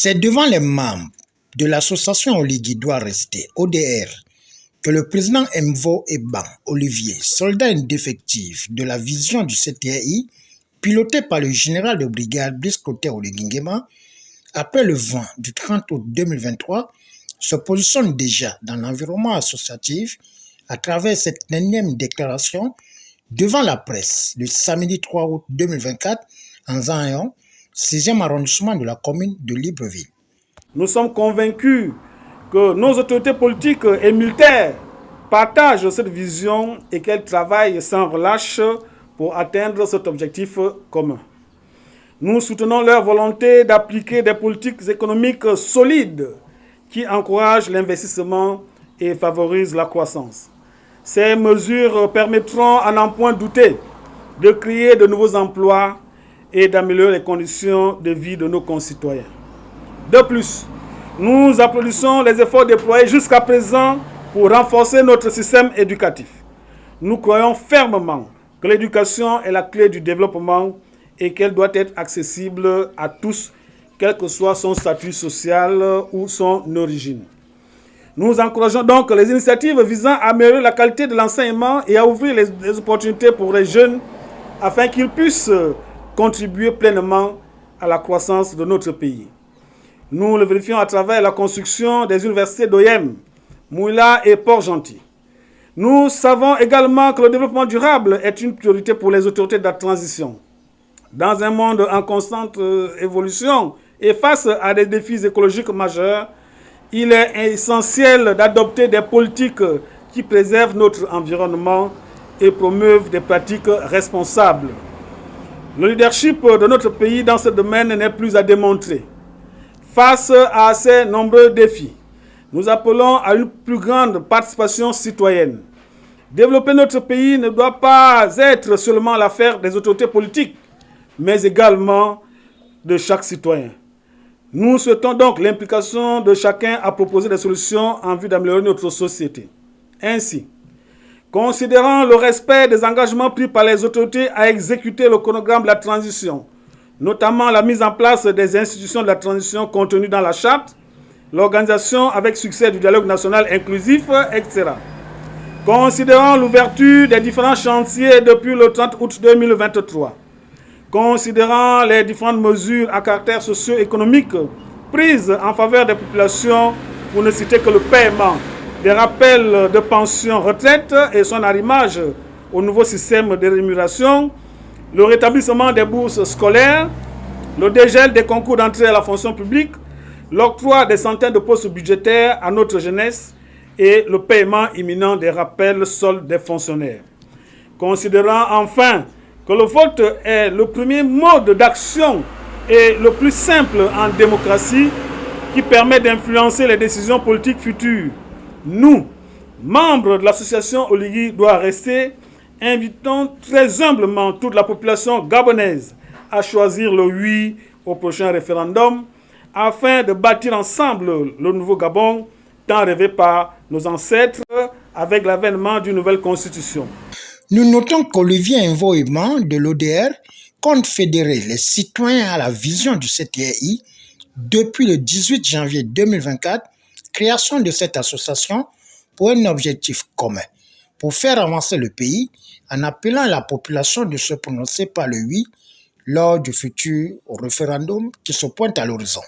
C'est devant les membres de l'association Oligui doit rester, ODR, que le président Mvo Eban Olivier, soldat indéfectif de la vision du CTI, piloté par le général de brigade Brice Clotaire Oligui Nguema, après le vent du 30 août 2023, se positionne déjà dans l'environnement associatif à travers cette énième déclaration devant la presse le samedi 3 août 2024 en Zayon, 6e arrondissement de la commune de Libreville. Nous sommes convaincus que nos autorités politiques et militaires partagent cette vision et qu'elles travaillent sans relâche pour atteindre cet objectif commun. Nous soutenons leur volonté d'appliquer des politiques économiques solides qui encouragent l'investissement et favorisent la croissance. Ces mesures permettront, à n'en point douter, de créer de nouveaux emplois et d'améliorer les conditions de vie de nos concitoyens. De plus, nous applaudissons les efforts déployés jusqu'à présent pour renforcer notre système éducatif. Nous croyons fermement que l'éducation est la clé du développement et qu'elle doit être accessible à tous, quel que soit son statut social ou son origine. Nous encourageons donc les initiatives visant à améliorer la qualité de l'enseignement et à ouvrir les opportunités pour les jeunes afin qu'ils puissent contribuer pleinement à la croissance de notre pays. Nous le vérifions à travers la construction des universités d'Oyem, Mouila et Port-Gentil. Nous savons également que le développement durable est une priorité pour les autorités de la transition. Dans un monde en constante évolution et face à des défis écologiques majeurs, il est essentiel d'adopter des politiques qui préservent notre environnement et promeuvent des pratiques responsables. Le leadership de notre pays dans ce domaine n'est plus à démontrer. Face à ces nombreux défis, nous appelons à une plus grande participation citoyenne. Développer notre pays ne doit pas être seulement l'affaire des autorités politiques, mais également de chaque citoyen. Nous souhaitons donc l'implication de chacun à proposer des solutions en vue d'améliorer notre société. Ainsi, considérant le respect des engagements pris par les autorités à exécuter le chronogramme de la transition, notamment la mise en place des institutions de la transition contenues dans la charte, l'organisation avec succès du dialogue national inclusif, etc. Considérant l'ouverture des différents chantiers depuis le 30 août 2023, considérant les différentes mesures à caractère socio-économique prises en faveur des populations, pour ne citer que le paiement des rappels de pension retraite et son arrimage au nouveau système de rémunération, le rétablissement des bourses scolaires, le dégel des concours d'entrée à la fonction publique, l'octroi des centaines de postes budgétaires à notre jeunesse et le paiement imminent des rappels soldes des fonctionnaires. Considérant enfin que le vote est le premier mode d'action et le plus simple en démocratie qui permet d'influencer les décisions politiques futures, nous, membres de l'association Oligui doit rester, invitons très humblement toute la population gabonaise à choisir le oui au prochain référendum afin de bâtir ensemble le nouveau Gabon tant rêvé par nos ancêtres avec l'avènement d'une nouvelle constitution. Nous notons qu'Olivier Mvo Eban de l'ODR compte fédérer les citoyens à la vision du CTI depuis le 18 janvier 2024, création de cette association pour un objectif commun, pour faire avancer le pays en appelant la population de se prononcer par le oui lors du futur référendum qui se pointe à l'horizon.